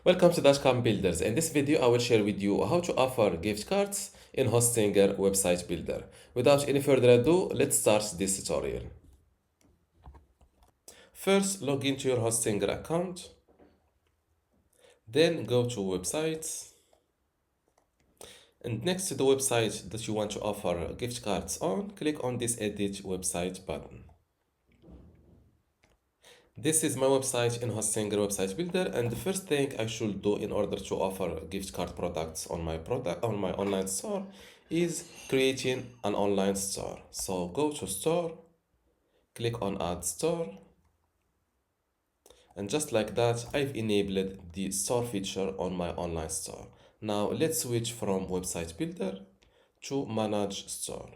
Welcome to dotcom Builders. In this video, I will share with you how to offer gift cards in Hostinger website builder. Without any further ado, let's start this tutorial. First, log into your Hostinger account. Then go to websites. And next to the website that you want to offer gift cards on, click on this edit website button. This is my website in Hostinger website builder, and the first thing I should do in order to offer gift card products on my online store is creating an online store. So go to store, click on add store, and just like that I've enabled the store feature on my online store. Now let's switch from website builder to manage store.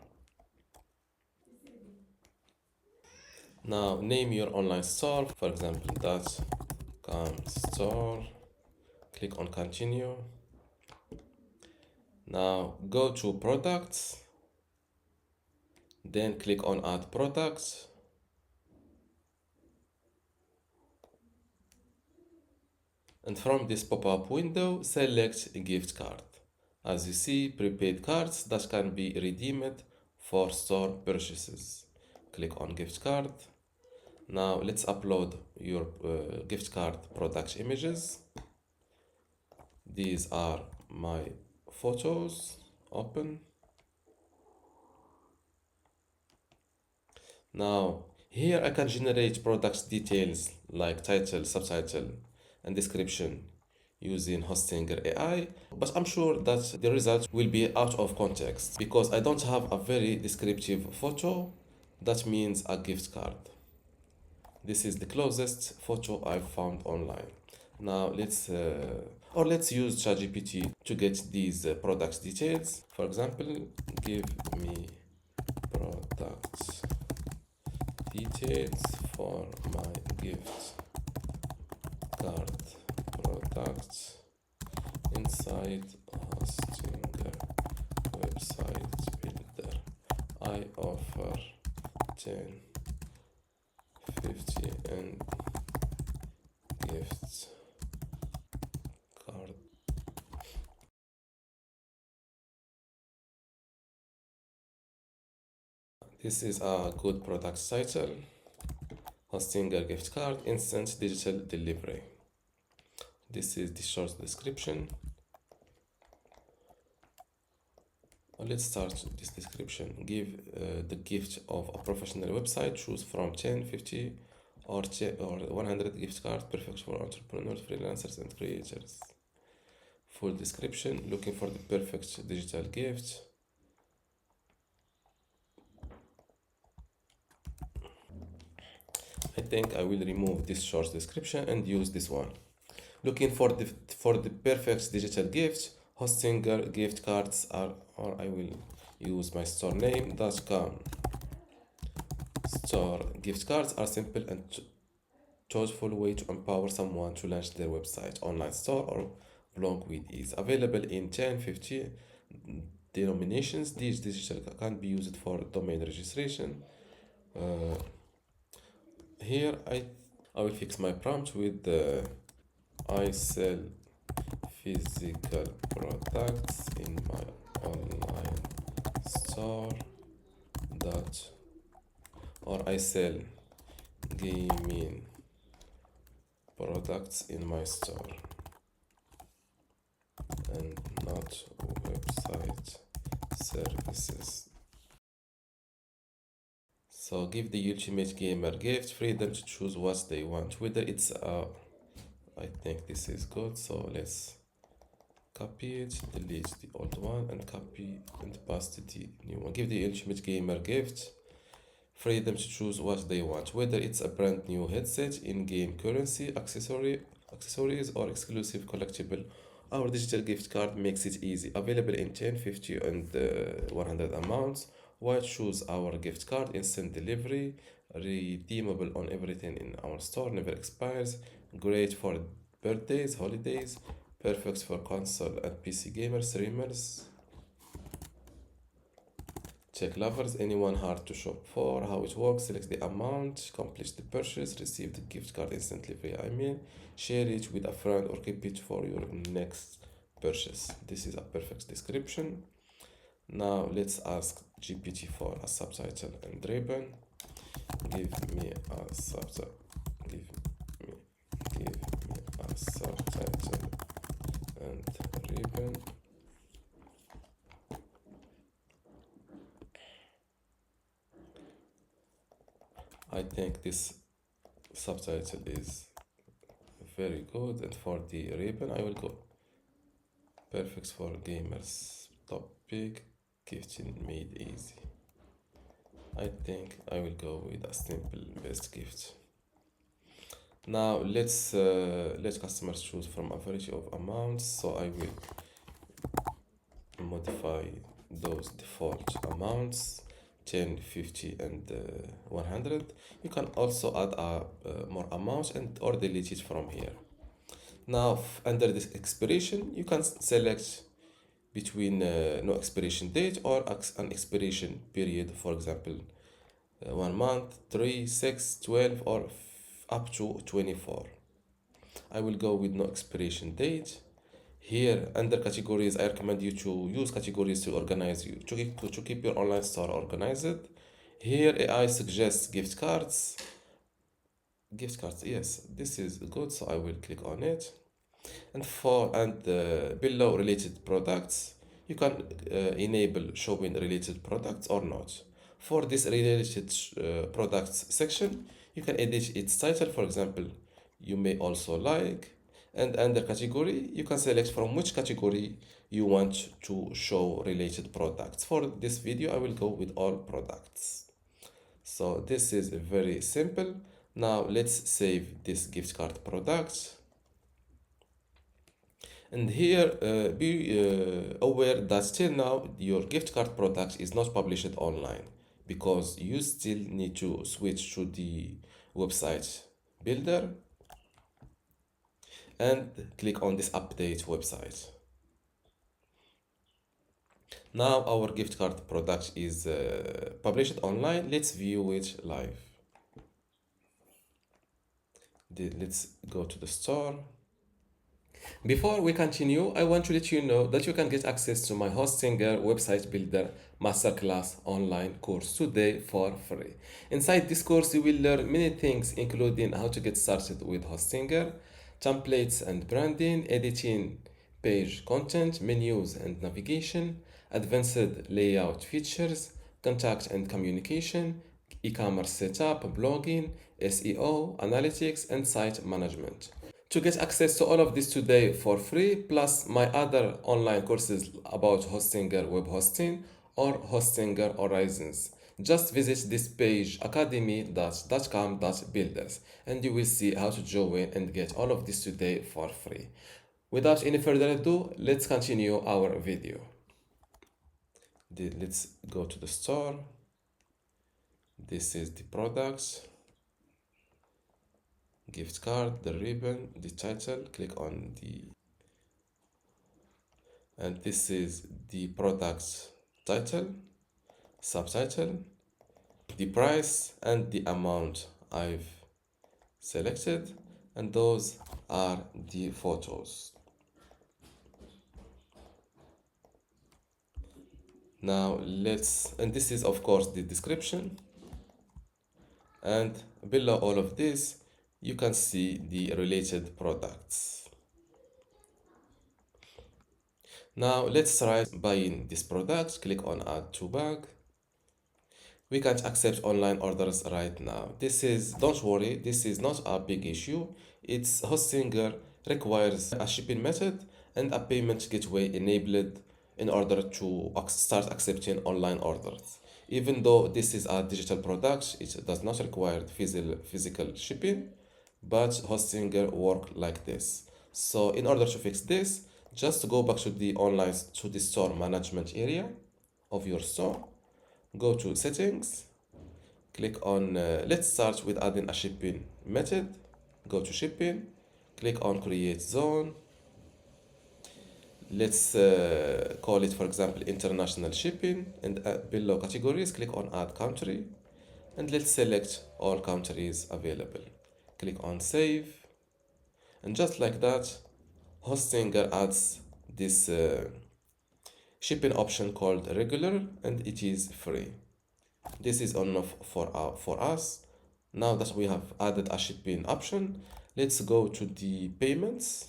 Now name your online store, for example dotcom store. Click on continue. Now go to products, then click on add products. And from this pop-up window, select gift card. As you see, prepaid cards that can be redeemed for store purchases. Click on gift card. Now let's upload your gift card product images. These are my photos. Open. Now here I can generate product details like title, subtitle, and description using Hostinger AI, but I'm sure that the results will be out of context because I don't have a very descriptive photo. That means a gift card. This is the closest photo I found online. Now let's use ChatGPT to get these product details. For example, give me product details for my gift card products inside Hostinger website builder. I offer 10, 50 and gift card. This is a good product title. Hostinger gift card, instant digital delivery. This is the short description. Let's start this description. Give the gift of a professional website. Choose from 10, 50 or 100 gift cards, perfect for entrepreneurs, freelancers, and creators. Full description. Looking for the perfect digital gift. I think I will remove this short description and use this one. Looking for the perfect digital gift. Hostinger gift cards are, or I will use my store name, dotcom store. Gift cards are simple and thoughtful way to empower someone to launch their website, online store, or blog with ease. Available in 10, 50 denominations. These digital can be used for domain registration. Here I will fix my prompt with I sell physical products in my online store or I sell gaming products in my store and not website services. So give the ultimate gamer gift, freedom to choose what they want, whether it's I think this is good, so let's copy it, delete the old one and copy and paste the new one. Give the ultimate gamer gift, freedom to choose what they want, whether it's a brand new headset, in-game currency, accessories or exclusive collectible. Our digital gift card makes it easy, available in 10, 50 and 100 amounts. Why choose our gift card? Instant delivery, redeemable on everything in our store, never expires, great for birthdays, holidays, perfect for console and PC gamers, streamers. check lovers, anyone hard to shop for, how it works, select the amount, complete the purchase, receive the gift card instantly via email, share it with a friend or keep it for your next purchase. This is a perfect description. Now let's ask GPT for a subtitle and ribbon. Give me a subtitle. Give me a subtitle and ribbon. I think this subtitle is very good, and for the ribbon I will go perfect for gamers topic, gifting made easy. I think I will go with a simple best gift. Now let's let customers choose from a variety of amounts, so I will modify those default amounts 10, 50 and 100. You can also add more amounts and or delete it from here. Now under this expiration you can select between no expiration date or an expiration period, for example 1 month, 3, 6, 12 or up to 24. I will go with no expiration date. Here under categories, I recommend you to use categories to organize you to keep your online store organized. Here AI suggests gift cards. Gift cards, yes, this is good, so I will click on it. And below related products, you can enable showing related products or not. For this related products section, you can edit its title, for example, you may also like. And under category, you can select from which category you want to show related products. For this video, I will go with all products. So this is very simple. Now let's save this gift card product. And here, be aware that still now your gift card product is not published online because you still need to switch to the website builder and click on this update website. Now our gift card product is published online. Let's view it live. Let's go to the store. Before we continue, I want to let you know that you can get access to my Hostinger Website Builder Masterclass online course today for free. Inside this course, you will learn many things, including how to get started with Hostinger, templates and branding, editing page content, menus and navigation, advanced layout features, contact and communication, e-commerce setup, blogging, SEO, analytics, and site management. To get access to all of this today for free, plus my other online courses about Hostinger web hosting or Hostinger Horizons, just visit this page academy.dotcom.builders and you will see how to join and get all of this today for free. Without any further ado, let's continue our video. Let's go to the store. This is the products. Gift card, the ribbon, the title, click on and this is the product title, subtitle, the price and the amount I've selected, and those are the photos. Now and this is of course the description, and below all of this you can see the related products. Now let's try buying this product. Click on add to bag. We can't accept online orders right now. Don't worry, this is not a big issue. It's Hostinger requires a shipping method and a payment gateway enabled in order to start accepting online orders. Even though this is a digital product, it does not require physical shipping, but Hostinger work like this. So in order to fix this, just go back to the store management area of your store. Go to settings, click on, let's start with adding a shipping method. Go to shipping, click on create zone. Let's call it, for example, international shipping, and below categories, click on add country, and let's select all countries available. Click on save, and just like that, Hostinger adds this shipping option called regular, and it is free. This is enough for us. Now that we have added a shipping option, let's go to the payments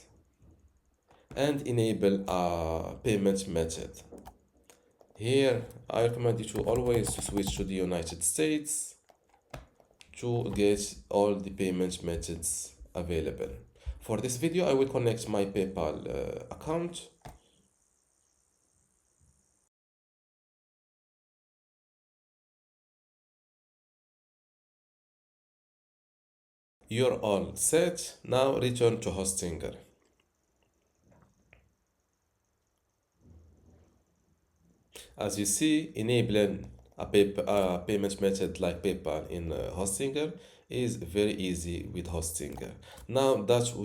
and enable a payment method. Here, I recommend you to always switch to the United States to get all the payment methods available. For this video, I will connect my PayPal account. You're all set. Now return to Hostinger. As you see, enabling a payment method like PayPal in Hostinger is very easy with Hostinger. Now that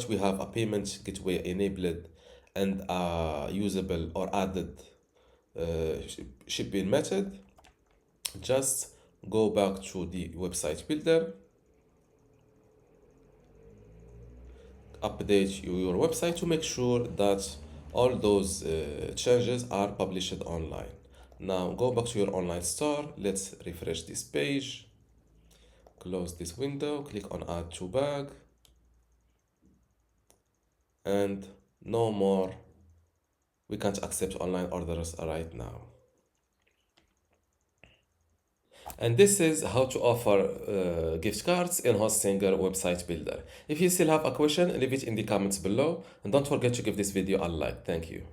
we have a payment gateway enabled and a usable or added shipping method, just go back to the website builder, update your website to make sure that all those changes are published online. Now go back to your online store. Let's refresh this page. Close this window, click on add to bag, and no more. We can't accept online orders right now. And this is how to offer gift cards in Hostinger website builder. If you still have a question, leave it in the comments below, and don't forget to give this video a like. Thank you.